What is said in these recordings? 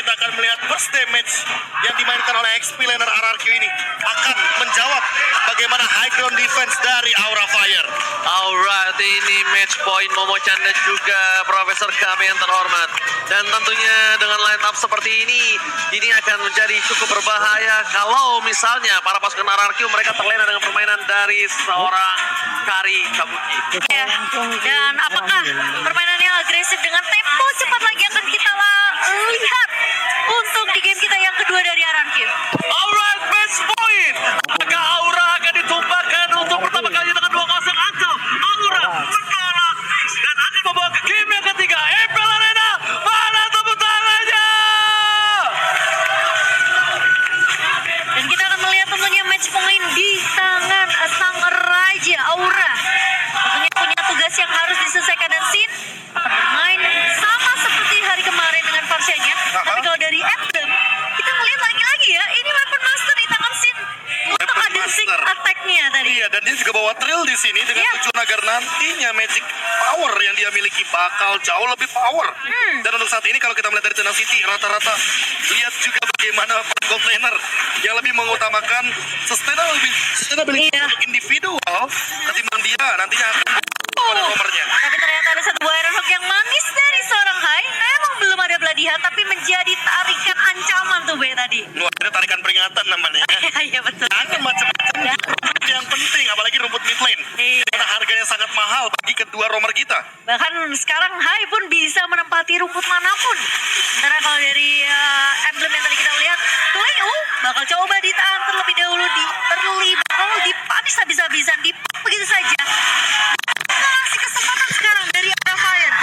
kita akan melihat burst damage yang dimainkan oleh XP laner RRQ ini akan menjawab bagaimana high ground defense dari Aura Fire. Alright, ini match point Momo-chan dan juga Profesor kami yang terhormat. Dan tentunya dengan line up seperti ini akan menjadi cukup berbahaya kalau misalnya para pasukan RRQ mereka terlena dengan permainan dari seorang Kari Kabuki. Ya. Dan apakah permainan yang agresif dengan tempo cepat lagi akan kita lihat untuk di game kita yang kedua dari RRQ. Alright, match point. Apakah Aura akan ditumpahkan untuk pertama kali dengan 2-0 atau Aura menolak dan akan membawa ke game yang ketiga. Impel Arena, mana tepuk tangannya? Dan kita akan melihat tentunya match point di tangan sang Raja Aura. Tentunya punya tugas yang harus diselesaikan dan Sin akan bermain sama seperti hari kemarin dengan Farsianya. Tapi kalau dari Emblem, kita melihat lagi-lagi ya, ini weapon master di tangan Sin untuk ada sing attack-nya tadi. Iya, dan dia juga bawa thrill di sini dengan tujuan agar nantinya magic power yang dia miliki bakal jauh lebih power. Dan untuk saat ini kalau kita melihat dari Tenacity, rata-rata lihat juga bagaimana gold laner yang lebih mengutamakan sustainability untuk individual ketimbang dia nantinya akan pada nomornya. Tapi ternyata ada satu buah Iron Hook yang manis dari seorang Hai. Memang belum ada Bloody Hand, tapi menjadi tarikan ancaman tuh Be tadi. Wah, itu tarikan peringatan namanya. Iya betul. Jangan macam-macam. Yang penting, apalagi rumput mid lane. Iya. Karena harganya sangat mahal bagi kedua romer kita. Bahkan sekarang Hai pun bisa menempati rumput manapun. Karena kalau dari emblem yang tadi kita lihat, Cleo bakal coba ditahan terlebih dahulu, bakal dipanis habis-habisan, begitu saja. Kasih kesempatan sekarang dari Aura Fire.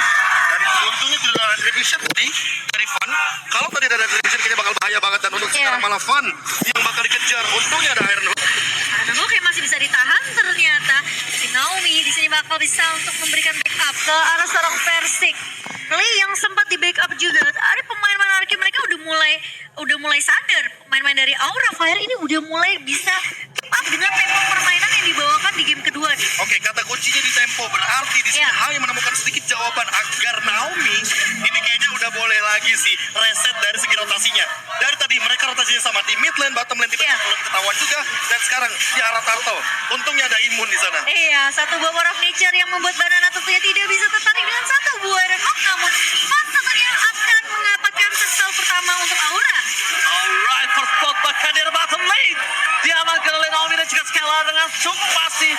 Dan untungnya tidak ada retribution tadi dari Fun. Kalau tadi ada retribution kayaknya bakal bahaya banget. Dan untuk sekarang malah Fun yang bakal dikejar. Untungnya ada Iron Hook. Iron Hook yang masih bisa ditahan ternyata. Si Naomi di sini bakal bisa untuk memberikan backup ke arah seorang Persik. Kali yang sempat di backup juga. Ada pemain-pemain RRQ mereka udah mulai sadar. Pemain-pemain dari Aura Fire ini udah mulai bisa keep up dengan tempo permainan yang dibawakan di game kedua nih. Oke, kata kuncinya di tempo. Berarti di sini Hai menemukan sedikit jawaban agar Naomi ini kayaknya udah boleh lagi sih reset dari segi rotasinya. Dari tadi mereka rotasinya sama di mid lane, bottom lane tiba-tiba belum ketahuan juga. Dan sekarang di arah Turtle. Untungnya ada imun di sana. Iya, satu buah War of Nature yang membuat Banana tentunya tidak bisa tertarik dengan satu buah Iron Hook. Namun Fun tentunya akan mengapakkan pistol pertama untuk Aura. Alright, first spot bahkan di bottom lane. Diamankan oleh Naomi dan juga Skella dengan cukup pasti.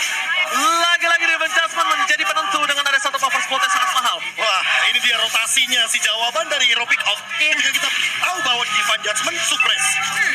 Lagi-lagi Riven Jasmine menjadi penentu dengan ada satu power spot yang sangat mahal. Wah, ini dia rotasinya si jawaban dari Hero Pick Off. Ketika kita tahu bahwa Divine Judgment suppress,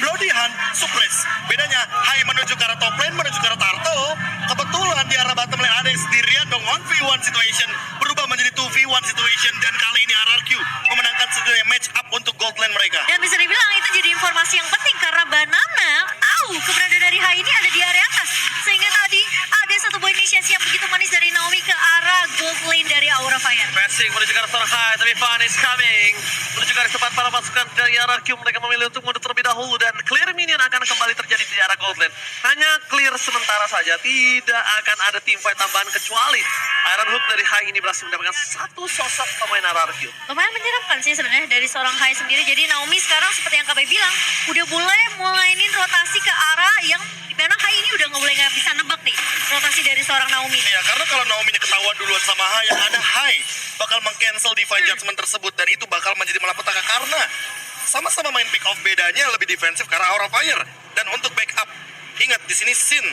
Bloody Hand suppress. Bedanya Hai menuju ke arah top lane, menuju ke arah Turtle. Kebetulan di arah bottom lane ada yang sendirian dong 1v1 situation berubah menjadi 2v1 situation dan kali ini RRQ memenangkan sebenarnya match up untuk gold lane mereka. Dan bisa dibilang itu jadi informasi yang penting karena Banana tahu keberadaan dari Hai ini ada di area atas. Sehingga tadi ada satu buah inisiasi yang begitu manis dari Naomi ke arah gold lane dari Aura Fire. Passing menuju ke arah seorang Hai, tapi Fun is coming. Menuju ke arah tempat para pasukan dari RRQ, mereka memilih untuk mundur terlebih dahulu dan clear minion akan kembali terjadi di arah gold lane. Hanya clear sementara saja, tidak akan ada team fight tambahan kecuali Iron Hook dari Hai ini berhasil mendapatkan satu sosok pemain RRQ. Lumayan menyeramkan sih sebenarnya dari seorang Hai sendiri. Jadi Naomi sekarang seperti yang KB bilang udah mulainin rotasi ke arah yang dimana Hai ini udah nggak bisa nebak nih rotasi dari seorang Naomi. Ya, karena kalau Naomi ketahuan duluan sama Hai, yang ada Hai bakal meng-cancel Divine Judgment tersebut dan itu bakal menjadi malapetaka karena sama-sama main pick off, bedanya lebih defensif karena Aura Fire. Dan untuk backup, ingat di sini Sin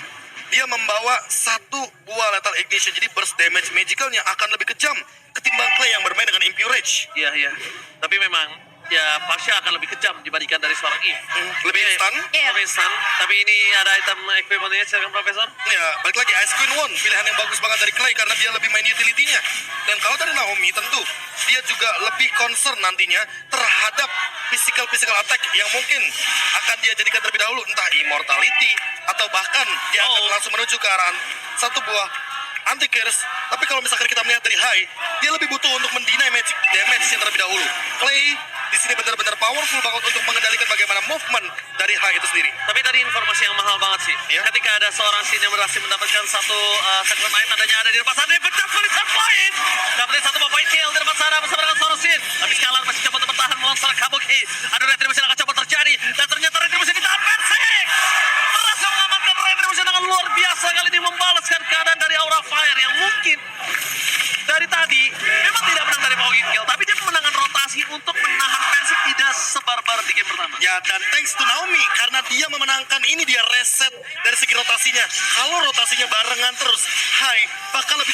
dia membawa satu buah lethal ignition, jadi burst damage magicalnya akan lebih kejam ketimbang Clay yang bermain dengan Impure Rage. Iya. Tapi memang ya Pasha akan lebih kejam dibandingkan dari seorang Eve. Lebih instan. Lebih instan. Tapi ini ada item equipmentnya, silakan Profesor. Ya, balik lagi Ice Queen One, pilihan yang bagus banget dari Clay karena dia lebih main utility-nya. Dan kalau dari Naomi tentu dia juga lebih concern nantinya terhadap physical attack yang mungkin akan dia jadikan terlebih dahulu, entah immortality atau bahkan dia akan langsung menuju ke arah satu buah anti-curse. Tapi kalau misalkan kita melihat dari Hai, dia lebih butuh untuk mendinai magic damage yang terlebih dahulu. Clay di sini benar-benar powerful banget untuk mengendalikan bagaimana movement dari Hai itu sendiri. Tapi tadi informasi yang mahal banget sih. Ya. Ketika ada seorang Sin yang berhasil mendapatkan satu segmen lain, tandanya ada di depan sana, dia pecah solid point. Dapetin satu point kill di depan sana bersama dengan seorang Sin. Tapi Scalar masih coba untuk bertahan melawan seorang Kabuki. lagi. Ada retribusi yang akan coba terjadi. Dan ternyata retribusi ditahan Persik. Berhasil mengamankan retribusi dengan luar biasa kali ini, membalaskan keadaan dari Aura Fire yang mungkin dari tadi memang tidak menang dari Power Kill, tapi dia memenangkan rotasi untuk menahan Persik tidak sebarbar di game pertama. Ya, dan thanks to Naomi karena dia memenangkan ini, dia reset dari segi rotasinya. Kalau rotasinya barengan terus, Hai bakal lebih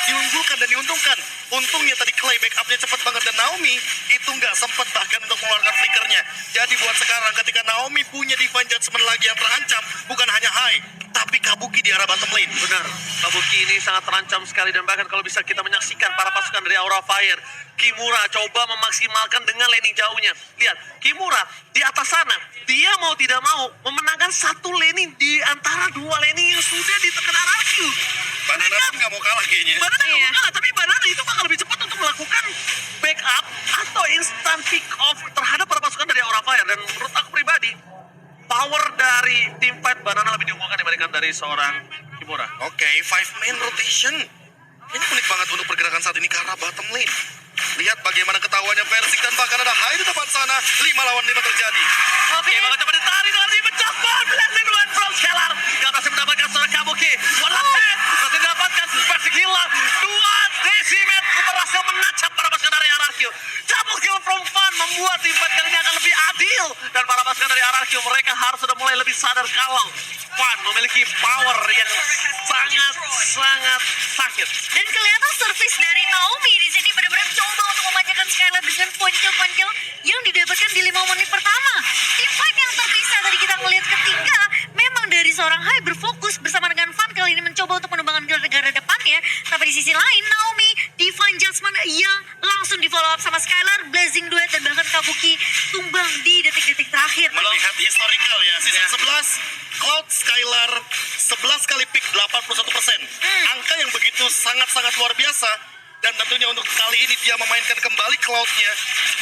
diunggulkan dan diuntungkan. Untungnya tadi Clay backupnya cepat banget dan Naomi itu nggak sempat bahkan untuk mengeluarkan flickernya. Jadi buat sekarang ketika Naomi punya Divine Judgment lagi yang terancam, bukan hanya Hai, tapi Kabuki di arah bottom lane. Benar, Kabuki ini sangat terancam sekali dan bahkan kalau bisa kita menyaksikan para pasukan dari Aura Fire, Kimura coba memaksimalkan dengan laning jauhnya. Lihat, Kimura di atas sana, dia mau tidak mau memenangkan satu laning di antara dua laning yang sudah ditekan RRQ. Banana pun nggak mau kalah kayaknya. Banana nggak mau kalah, tapi Banana itu bakal lebih cepat untuk melakukan backup atau instant pick off terhadap para pasukan dari Aura Fire. Dan menurut aku pribadi, power dari tim fight Banana lebih diunggulkan dibandingkan dari seorang Kimura. Oke, 5-man rotation. Ini unik banget untuk pergerakan saat ini ke arah bottom lane. Lihat bagaimana ketahuannya Persik dan bahkan ada Hai di depan sana. 5 lawan 5 terjadi. Oke, bakal coba ditarik dengan Riven Jasper. Blessing Duet from Scalar. Gak berhasil mendapatkan seorang Kabuki. One last hit. Berhasil didapatkan. Persik hilang. 2 decimet. Berhasil menacap para pasukan dari RRQ. Double kill from Fun membuat tim fight kali ini akan lebih adil. Dan para pasukan dari RRQ mereka harus sudah mulai lebih sadar kalau Fun memiliki power yang sangat sakit. Dan kelihatan service dari Naomi di sini benar-benar coba untuk memanjakan Skylar dengan poin-kill yang didapatkan di 5 menit pertama. Tim fight yang terpisah tadi kita ngelihat ketika memang dari seorang Hai berfokus bersama dengan Fan kali ini mencoba untuk menumbangkan negara depannya. Tapi di sisi lain Naomi Divine Judgment yang langsung di follow up sama Skylar, Blazing Duet dan bahkan Kabuki tumbang di detik-detik terakhir. Melihat historical ya, season 11 Cloud Skylar 11 kali pick 81%. Angka yang begitu sangat-sangat luar biasa. Dan tentunya untuk kali ini dia memainkan kembali Cloud-nya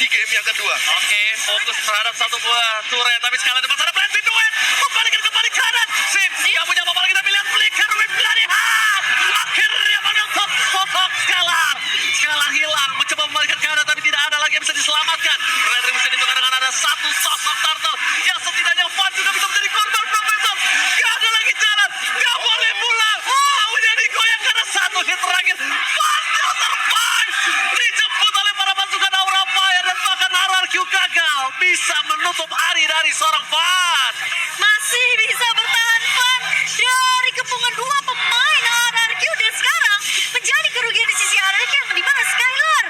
di game yang kedua. Oke, fokus terhadap satu buah turret. Tapi sekali depan sana Blessing Duet membalikkan kembali kanan. Sim, gak punya apa-apa lagi tapi lihat flicker with bloody hand. Akhirnya menutup sosok Scalar. Scalar hilang, mencoba membalikkan kanan tapi tidak ada lagi yang bisa diselamatkan. Retribusi ditukar dengan ada satu sosok turtle yang setidaknya Fun juga bisa menjadi korban Profesor. Gak ada lagi jalan, gak boleh pulang. Udah digoyang karena satu hit terakhir. Fun still survive. Dijemput oleh para pasukan Aura Fire dan bahkan RRQ gagal bisa menutup hari dari seorang Fun. Masih bisa bertahan Fan dari kepungan 2 pemain RRQ dan sekarang menjadi kerugian di sisi RRQ yang di mana Skylar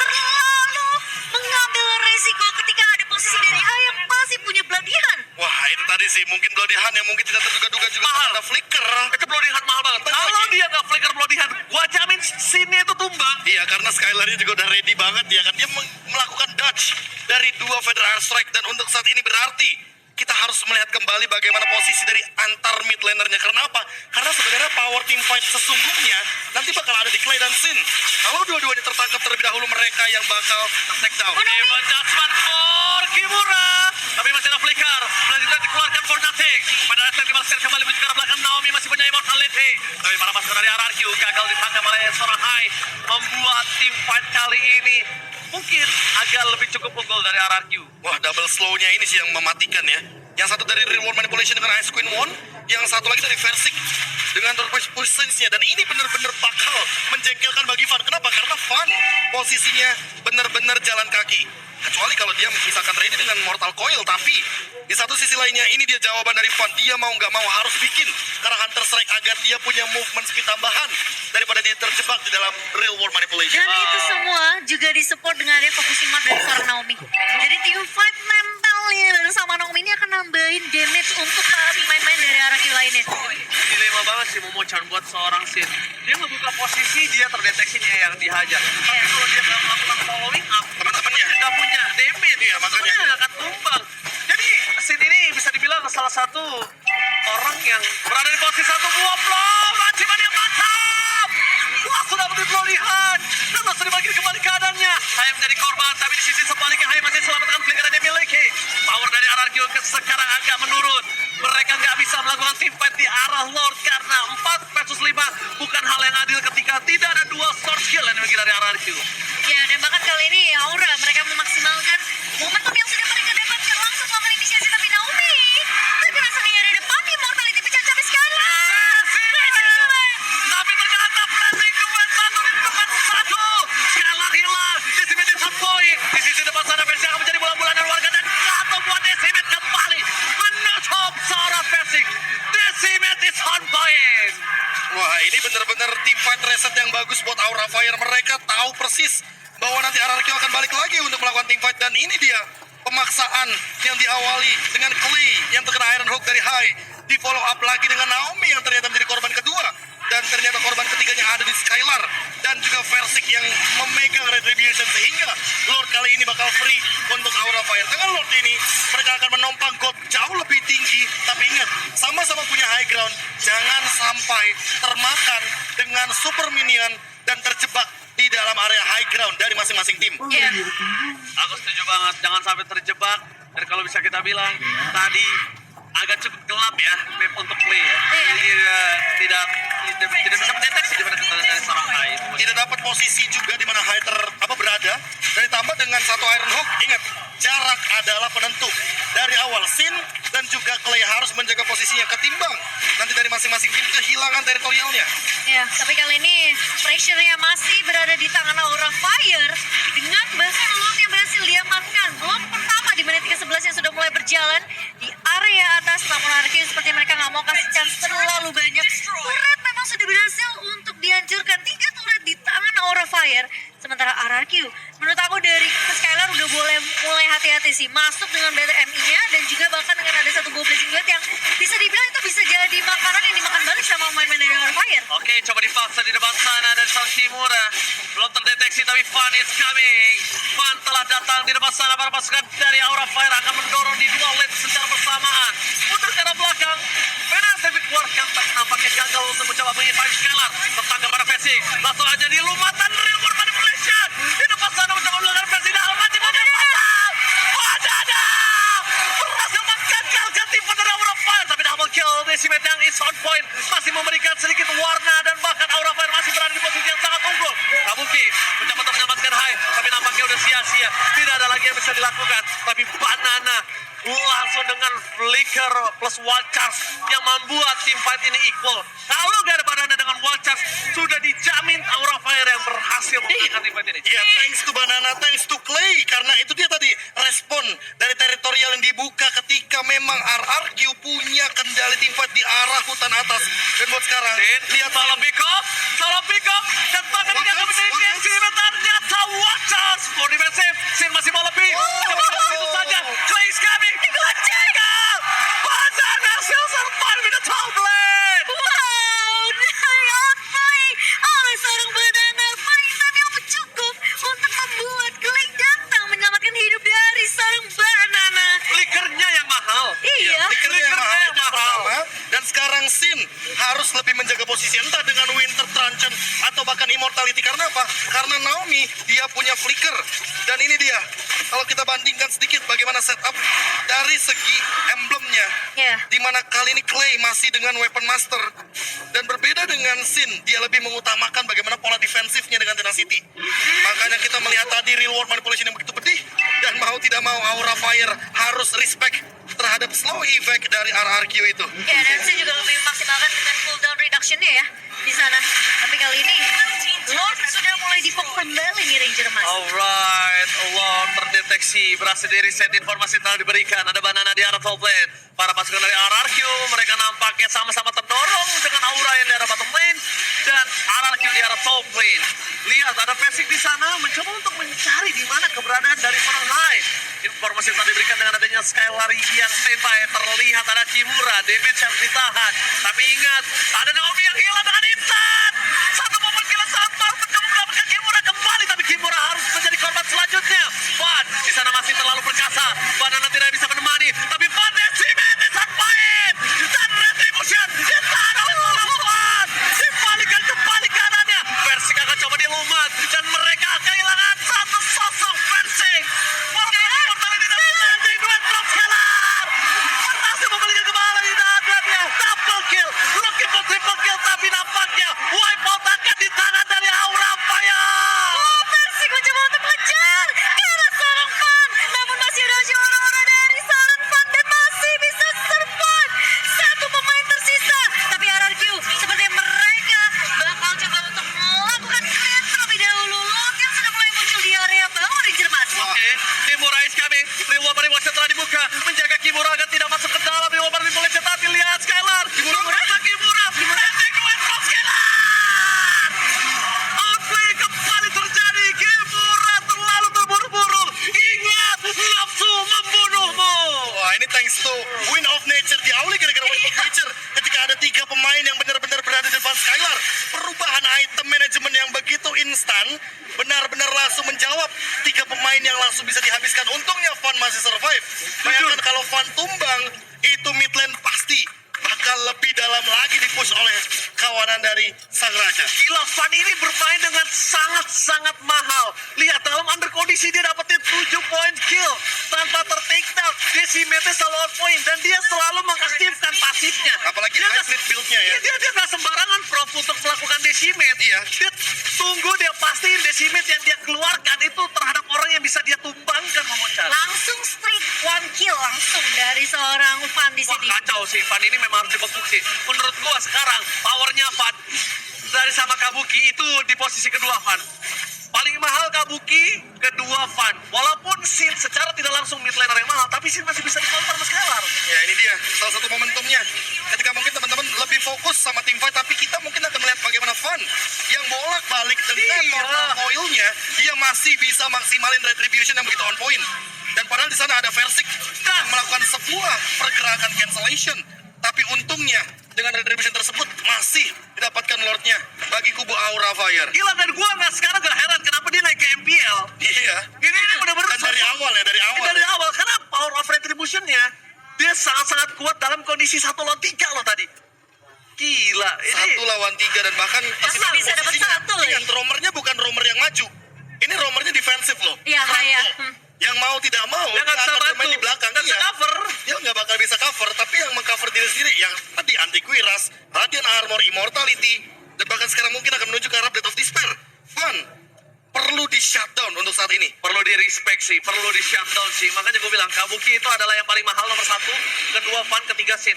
terlalu mengambil resiko ketika ada posisi dari Hai yang masih punya pelatihan. Wah, itu tadi sih mungkin Bloody Hand yang mungkin tidak terduga-duga juga Mahal. ada flicker. Itu Bloody Hand mahal banget. Betul Kalau lagi. dia nggak flicker Bloody Hand, gua jamin scene itu tumbang. Iya, karena Skylar-nya juga udah ready banget ya kan. Dia melakukan dodge dari 2 Federal Strike dan untuk saat ini berarti kita harus melihat kembali bagaimana posisi dari antar mid lanernya. Karena apa? Karena sebenarnya power team fight sesungguhnya nanti bakal ada di Clay dan Sin. Kalau dua-duanya tertangkap terlebih dahulu, mereka yang bakal take down. Divine Judgment for Kimura. Tapi masih ada flicker. Selanjutnya dikeluarkan for nothing. Pada saat dibalaskan kembali menuju ke arah belakang Naomi masih punya immortality. Tapi para pasukan dari RRQ gagal ditangkap oleh seorang Hai. Membuat tim fight kali ini mungkin agak lebih cukup unggul dari RRQ. Wah, double slow-nya ini sih yang mematikan ya. Yang satu dari Real World Manipulation dengan Ice Queen One, yang satu lagi dari Versik dengan Turquoise Sense-nya. Dan ini benar-benar bakal menjengkelkan bagi Fun. Kenapa? Karena Fun posisinya benar-benar jalan kaki. Kecuali kalau dia misalkan ready dengan Mortal Coil. Tapi di satu sisi lainnya ini dia jawaban dari Fun. Dia mau nggak mau harus bikin karena Hunter Strike agar dia punya movement speed tambahan daripada dia terjebak di dalam Real World Manipulation. Dan itu semua juga disupport dengan ada focusing map dari seorang Naomi. Jadi team fight mentalnya dan sama Naomi ini akan nambahin damage untuk pemain-pemain dari RRQ lainnya. Dilema banget sih Momo-chan buat seorang Sin. Dia ngebuka posisi, dia terdeteksi dia yang dihajar. Tapi kalau dia nggak melakukan following up, Teman-temannya nggak punya damage, Iya, makanya. temennya nggak akan tumbang. Jadi Sin ini bisa dibilang salah satu orang yang berada di posisi satu buah blow. Maciman yang mantap. Wah, sudah berlihat. Dan langsung dibagi kembali keadaannya. Hai menjadi korban, tapi di sisi sebaliknya Hai masih selamatkan flicker yang dia miliki. Power dari RRQ sekarang agak menurun. Mereka nggak bisa melakukan team fight di arah Lord karena 4 versus 5 bukan hal yang adil ketika tidak ada 2 sword skill yang dimiliki dari RRQ. Ya, dan bahkan kali ini Aura mereka memaksimalkan momentum yang Team fight reset yang bagus buat Aura Fire. Mereka tahu persis bahwa nanti RRQ akan balik lagi untuk melakukan team fight. Dan ini dia pemaksaan yang diawali dengan Clay yang terkena Iron Hook dari High, di follow up lagi dengan Naomi yang ternyata menjadi korban kedua, dan ternyata korban ketiganya ada di Skylar dan juga Versik yang memegang Retribution, sehingga Lord kali ini bakal free untuk Aura Fire. Dengan Lord ini mereka akan menompang God jauh lebih tinggi, tapi ingat sama-sama punya high ground. Jangan sampai termakan dengan super minion dan terjebak di dalam area high ground dari masing-masing tim. Iya. Aku setuju banget, jangan sampai terjebak. Dan kalau bisa kita bilang tadi agak cukup gelap ya map untuk play ya. Jadi tidak bisa mendeteksi di mana dari seorang Hai. Tidak dapat posisi juga di mana High berada, dan ditambah dengan satu Iron Hook. Ingat, jarak adalah penentu. Dari awal Sin dan juga Clay harus menjaga posisinya, ketimbang nanti dari masing-masing tim kehilangan teritorialnya. Ya, tapi kali ini pressure-nya masih berada di tangan Aura Fire dengan bahkan Lord yang berhasil diamankan. Lord pertama di menit ke-11 yang sudah mulai berjalan di area atas, namun RRQ seperti mereka nggak mau kasih chance terlalu banyak. Turret memang sudah berhasil untuk dihancurkan, 3 turret di tangan Aura Fire. Sementara RRQ, menurut aku dari Skylar udah mulai hati-hati sih, masuk dengan BTMI-nya dan juga bahkan dengan ada satu blazing duet yang bisa dibilang itu bisa jadi makanan yang dimakan balik sama pemain-pemain dari Aura Fire. Oke, coba dipaksa di depan sana dari sang Kimura. Belum terdeteksi tapi Fan is coming. Fan telah datang di depan sana. Para pasukan dari Aura Fire akan mendorong di dua lane secara bersamaan. Mundur ke arah belakang. Penalti dikeluarkan, tapi nampaknya gagal untuk mencoba menginfai Skylar. Tertangkap pada Vessi. Langsung aja dilumatan real world manipulation. Di depan sana mencoba melakukan Vessi. Dalam mati pada pasang. Wadadah! Berhasil menggagalkan tim dari Aura Fire. Tapi double kill. Decimate yang is on point. Masih memberikan sedikit warna dan bahkan Aura Fire masih berada di posisi yang sangat unggul. Kabuki mencoba untuk menyelamatkan Hai, tapi nampaknya udah sia-sia. Tidak ada lagi yang bisa dilakukan. Tapi Banana langsung dengan flicker plus wild charge yang membuat tim fight ini equal. Kalau gak ada Banana dengan wild charge, sudah dijamin Aura Fire yang berhasil menangkan tim fight ini. Ya, thanks to Banana, thanks to Clay, karena itu dia tadi respon dari teritorial yang dibuka ketika memang RRQ punya kendali tim fight di arah hutan atas. Dan buat sekarang, lihat salah pick up, dan bahkan dia akan menjadi ternyata wild charge for defensive. Sin masih mau lebih. Itu saja. Clay is coming. Gagal. Banana still survive with the top lane. Wow, diakui oleh seorang Banana. Barisan yang cukup untuk membuat Clay datang menyelamatkan hidup dari seorang Banana. Flickernya yang mahal. Iya. flickernya yang pertama, dan sekarang Sin harus lebih menjaga posisi, entah dengan Winter Truncheon atau bahkan Immortality. Karena apa? Karena Naomi dia punya flicker, dan ini dia. Kalau kita bandingkan sedikit bagaimana setup dari segi emblemnya, Ya. di mana kali ini Clay masih dengan Weapon Master, dan berbeda dengan Sin, dia lebih mengutamakan bagaimana pola defensifnya dengan Tenacity. Makanya kita melihat tadi real world manipulation yang begitu pedih, dan mau tidak mau Aura Fire harus respect terhadap slow effect dari RRQ itu. Ya, dan saya juga lebih memaksimalkan dengan cooldown reduction-nya ya di sana. Tapi kali ini Lord sudah mulai dipok kembali nih Ranger Mas. Alright, Lord terdeteksi, berhasil di reset, informasi telah diberikan. Ada Banana di arah top lane. Para pasukan dari RRQ, mereka nampaknya sama-sama terdorong dengan Aura yang di arah bottom lane dan RRQ di arah top lane. Lihat, ada Versik di sana mencoba untuk mencari di mana keberadaan dari seorang Hai. Informasi yang telah diberikan dengan adanya Skylar yang standby, terlihat ada Kimura, damage yang ditahan. Tapi ingat, ada Naomi yang hilang dengan instan. Satu momen gila saat Martin mendapatkan Kimura kembali, tapi Kimura harus menjadi korban selanjutnya. Van di sana masih terlalu perkasa. Banana tidak bisa menemani, tapi Van Decimet disampaikan dan Retribution ditahan oleh seorang Van. Dibalikan kembali kanannya. Versik akan coba dilumat dan mereka kehilangan satu sosok Versik. Berhasil membalikan kembali dan dia double kill. Looking for triple kill, tapi nampaknya wipeout akan di tangan dari Aura Fire. Oh, Versik mencoba untuk mengejar ke arah seorang Fan. Namun masih ada orang-orang dari seorang Fan dan masih bisa survive. Satu pemain tersisa. Tapi RRQ seperti mereka bakal coba untuk melakukan clear terlebih dahulu. Lord yang sudah mulai muncul di area bawah Ranger Mas. Oke, Kimura is coming. Reward manipulation telah dibuka, menjaga Kimura agar tidak masuk ke dalam reward manipulation. Tapi lihat Skylar, Kimura, Skylar. pemain yang langsung bisa dihabiskan. Untungnya Fan masih survive. Bayangkan kalau Fan tumbang, itu mid lane pasti bakal lebih dalam lagi dipush oleh kawanan dari Sang Raja. Gila, Fan ini bermain dengan sangat-sangat mahal. Lihat, dalam under kondisi dia dapetin 7 point kill tanpa ter-take down. Decimate selalu on point dan dia selalu mengaktifkan pasifnya. Apalagi Dia nggak- hybrid build-nya ya. Dia nggak sembarangan prop untuk melakukan decimate. Iya. Dia tunggu, dia pastiin decimate yang dia keluarkan itu terhadap orang yang bisa dia tumbangkan, Momocan. Langsung straight one kill langsung dari seorang Fan di Wah, sini. kacau sih. Fan ini memang harus dibekuk sih. Menurut gua sekarang powernya Fan dari sama Kabuki itu di posisi kedua Fan. Paling mahal Kabuki, kedua Fan. Walaupun Sin secara tidak langsung mid laner yang mahal, tapi Sin masih bisa di-counter sama Scalar. Ya ini dia salah satu momentumnya. Ketika mungkin teman-teman lebih fokus sama tim fight, tapi kita mungkin akan melihat bagaimana Fan yang bolak-balik dengan Iya. normal coil-nya, dia masih bisa maksimalin retribution yang begitu on point. Dan padahal di sana ada Versik yang melakukan sebuah pergerakan cancellation. Tapi untungnya dengan retribution tersebut masih didapatkan Lordnya bagi kubu Aura Fire. Gila, dan gua sekarang gak heran kenapa dia naik ke MPL. Iya. Ini bener-bener Dan dari awal ya, dari awal. Dari awal, karena power of retribution-nya dia sangat-sangat kuat dalam kondisi 1 lawan 3 loh tadi. Gila, ini 1 lawan 3 dan bahkan Masih bisa dapat posisinya, satu lagi. ingat, romernya bukan romer yang maju. Ini romernya defensif loh. Iya, ya. Yang mau tidak mau dia nggak bisa akan bantu bermain di belakang. dan Iya. cover. Dia nggak bakal bisa cover, tapi yang mengcover diri sendiri yang tadi anti kuiras, Radiant Armor, Immortality, dan bahkan sekarang mungkin akan menuju ke arah Blade of Despair. Fun perlu di shutdown untuk saat ini. Perlu di respect sih, perlu di shutdown sih. Makanya gue bilang Kabuki itu adalah yang paling mahal nomor 1, kedua Fan, ketiga Sin.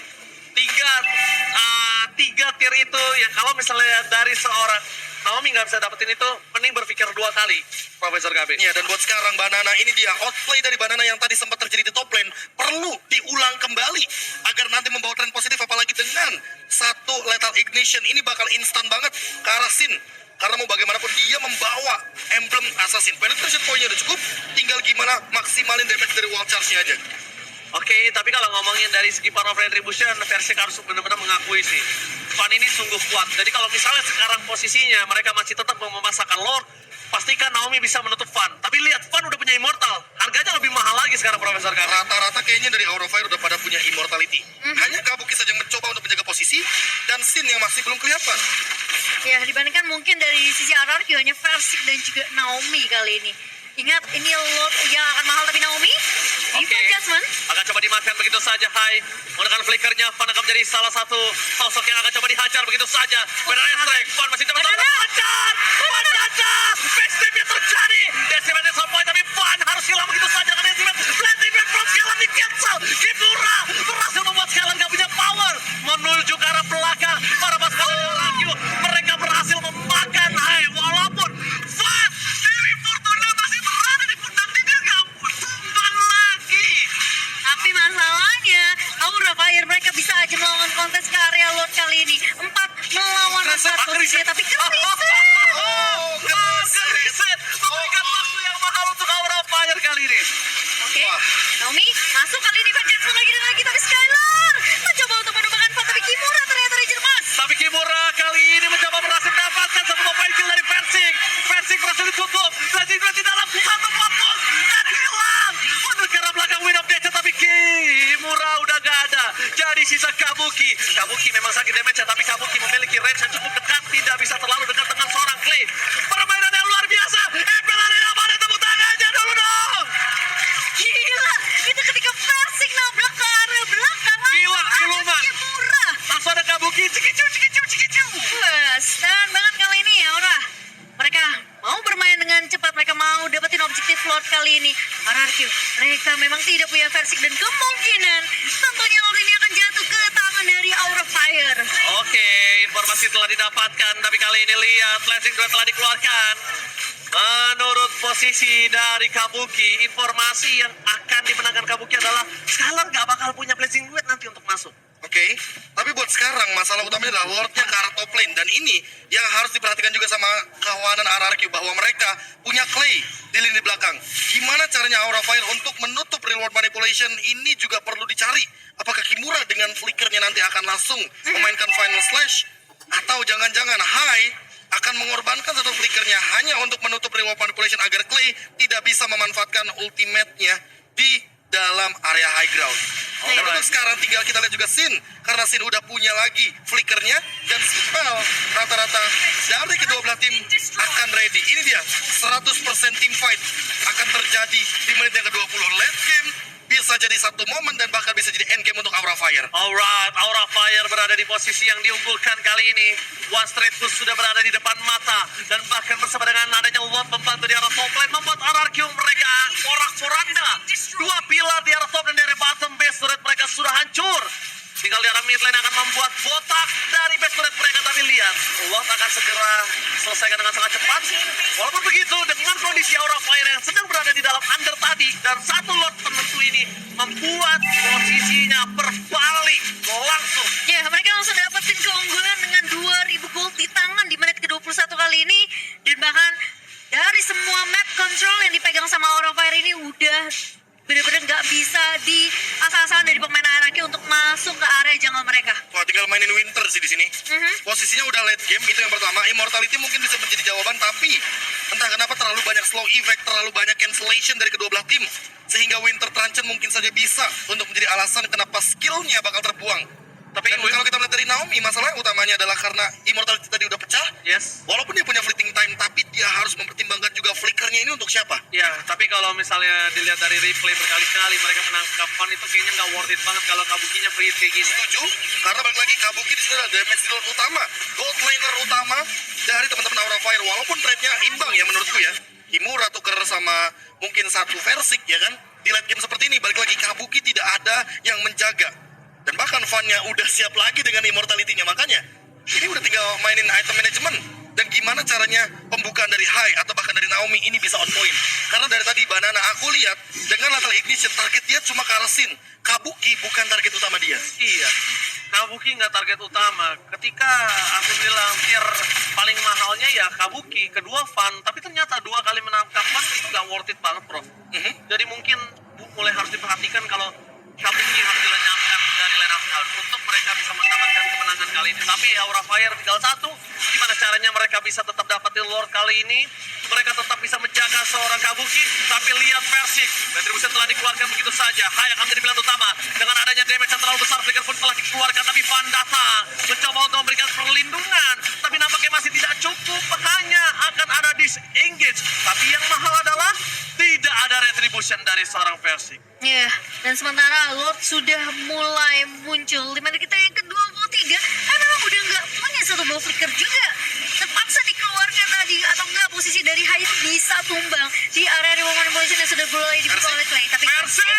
Tiga tier itu yang kalau misalnya dari seorang Naomi nggak bisa dapetin itu, mending berpikir 2 kali, Profesor Gabe. Ya, dan buat sekarang Banana ini dia outplay dari Banana yang tadi sempat terjadi di top lane perlu diulang kembali agar nanti membawa tren positif, apalagi dengan satu lethal ignition ini bakal instan banget ke arah Sin. Karena mau bagaimanapun dia membawa emblem assassin. Penetration point-nya udah cukup, tinggal gimana maksimalin damage dari wall charge-nya aja. Oke, tapi kalau ngomongin dari segi power of retribution, Versik harus benar-benar mengakui sih. Fan ini sungguh kuat. Jadi kalau misalnya sekarang posisinya mereka masih tetap mau memasakkan Lord, pastikan Naomi bisa menutup Fan. Tapi lihat, Fan udah punya Immortal. Harganya lebih mahal lagi sekarang, Profesor Gabe. Rata-rata kayaknya dari Aura Fire udah pada punya immortality. Hanya Kabuki saja yang mencoba untuk menjaga posisi, dan Sin yang masih belum kelihatan. Ya, dibandingkan mungkin dari sisi RRQ hanya Versik dan juga Naomi kali ini. Ingat, ini Lord yang akan mahal tapi Naomi. Info Oke, adjustment. akan coba dimakan begitu saja. Hai, menggunakan flickernya, Fan akan menjadi salah satu sosok yang akan coba dihajar begitu saja. Berrestrek, Fan masih dapat hajar. Fan hajar, backstepnya terjadi. Decimate sampai tapi Fan harus hilang begitu saja dengan Decimate. Landing back from Scalan di cancel. Kimura berhasil membuat Scalan gak punya power menuju ke arah belakang. Para pasukan Rakyu, mereka berhasil memakan Hai, walaupun Fan Dewi Fortuna masih berada di pundak dia gak tumbang lagi. Tapi masalahnya, Aura Fire mereka bisa aja melawan kontes ke area Lord kali ini. 4 melawan 4 posisinya, tapi krisis. Reset memberikan waktu yang mahal untuk Aura Fire kali ini. Oke, Naomi masuk kali ini Van Jackson lagi dan lagi, tapi Skylar mencoba untuk menumbangkan Fan, tapi Kimura ternyata dijermas. Tapi Kimura kali ini mencoba berhasil mendapatkan sebuah point kill dari Versik. Versik berhasil ditutup. Versik berhasil dalam satu fokus dan hilang. Untuk ke arah belakang win of death, tapi Kimura udah gak ada. Jadi sisa Kabuki. Kabuki memang sakit damage, tapi Kabuki memiliki range yang cukup dekat. Tidak bisa terlalu dekat dengan seorang Clay. Permainan yang luar biasa. Empel Arena, mana tepuk tangannya dulu dong. Gila, itu ketika Versik nabrak ke area belakang. Gila, langsung ada siluman. Kimura. Langsung ada Kabuki. Cikicu, cikicu, cikicu. Wes, dan banget kali ini ya Aura. Mereka mau bermain dengan cepat, mereka mau dapetin objektif Lord kali ini. RRQ, mereka memang tidak punya Versik dan kemungkinan tentunya Lord ini akan jatuh ke tangan dari Aura Fire. Oke, informasi telah didapatkan, tapi kali ini lihat flashing duet telah dikeluarkan. Menurut posisi dari Kabuki, informasi yang akan dimenangkan Kabuki adalah Scalar gak bakal punya blessing duet nanti untuk masuk. Oke, tapi buat sekarang masalah utamanya adalah Lordnya ke arah top lane, dan ini yang harus diperhatikan juga sama kawanan RRQ bahwa mereka punya Clay di lini belakang. Gimana caranya Aura Fire untuk menutup reward manipulation ini juga perlu dicari. Apakah Kimura dengan flickernya nanti akan langsung memainkan final slash, atau jangan-jangan Hai akan mengorbankan satu flickernya hanya untuk menutup reward manipulation agar Clay tidak bisa memanfaatkan ultimate-nya di dalam area high ground. Dan Alright. untuk sekarang tinggal kita lihat juga Sin, karena Sin udah punya lagi flickernya dan spell rata-rata dari kedua belah tim akan ready. Ini dia 100% team fight akan terjadi di menit yang ke-20. Late game bisa jadi satu momen dan bahkan bisa jadi end game untuk Aura Fire. Alright, Aura Fire berada di posisi yang diunggulkan kali ini. One Straight Push sudah berada di depan mata. Dan bahkan bersama dengan adanya Lord membantu di arah top lane, membuat RRQ mereka porak-poranda. Dua pilar di arah top dan dari bottom base turret mereka sudah hancur. Tinggal di arah mid lane akan membuat botak dari base turret mereka. Tapi lihat, Lord akan segera selesaikan dengan sangat cepat. Walaupun begitu, dengan kondisi Aura Fire yang sedang berada di dalam under tadi, dan satu Lord penentu ini membuat posisinya berbalik langsung. Ya, mereka langsung dapetin keunggulan dengan 2000 gold di tangan di menit ke-21 kali ini. Dan bahkan dari semua map control yang dipegang sama Aura Fire ini udah bener-bener nggak bisa di asal-asalan dari pemain ARQ untuk masuk ke area jungle mereka. Wah, tinggal mainin Winter sih di sini. Posisinya udah late game, itu yang pertama. Immortality mungkin bisa menjadi jawaban, tapi entah kenapa terlalu banyak slow effect, terlalu banyak cancellation dari kedua belah tim. Sehingga Winter Truncheon mungkin saja bisa untuk menjadi alasan kenapa skillnya bakal terbuang. Tapi kalau kita melihat dari Naomi, masalah utamanya adalah karena Immortality tadi udah pecah. Yes. Walaupun dia punya fleeting time, tapi dia harus mempertimbangkan juga flickernya ini untuk siapa. Ya, tapi kalau misalnya dilihat dari replay berkali-kali mereka menangkap Fan itu kayaknya nggak worth it banget kalau Kabukinya free hit kayak gini. Setuju, karena balik lagi Kabuki di sini adalah damage dealer utama, gold laner utama dari teman-teman Aura Fire. Walaupun trade-nya imbang ya menurutku ya. Himura tuker sama mungkin satu Versik ya kan. Di late game seperti ini balik lagi Kabuki tidak ada yang menjaga. Dan bahkan Fan-nya udah siap lagi dengan Immortality-nya. Makanya ini udah tinggal mainin item management. Dan gimana caranya pembukaan dari High atau bahkan dari Naomi ini bisa on point. Karena dari tadi Banana aku lihat dengan Lethal Ignition target dia cuma Karasin. Kabuki bukan target utama dia. Iya, Kabuki nggak target utama. Ketika aku bilang tier paling mahalnya ya Kabuki, kedua Fan, tapi ternyata dua kali menangkap Fan itu nggak worth it banget, bro. Jadi mungkin mulai harus diperhatikan kalau Kabuki harus dilenyapkan dari line up down untuk mereka bisa mendapatkan kemenangan kali ini. Tapi Aura Fire tinggal satu, gimana caranya mereka bisa tetap dapetin Lord kali ini? Mereka tetap bisa menjaga seorang Kabuki, tapi lihat Versik, Retribution telah dikeluarkan begitu saja. Hai akan menjadi pilihan utama dengan adanya damage yang terlalu besar. Flicker pun telah dikeluarkan, tapi Van datang mencoba untuk memberikan perlindungan, tapi nampaknya masih tidak cukup. Hanya akan ada disengage, tapi yang mahal adalah tidak ada Retribution dari seorang Versik. Ya, dan sementara Lord sudah mulai muncul di mana kita yang ke-23 kan memang udah nggak punya satu ball flicker juga. Terpaksa dikeluarkan tadi atau enggak posisi dari High itu bisa tumbang di area reward manipulation yang sudah mulai dibuka oleh Clay. Tapi Versik!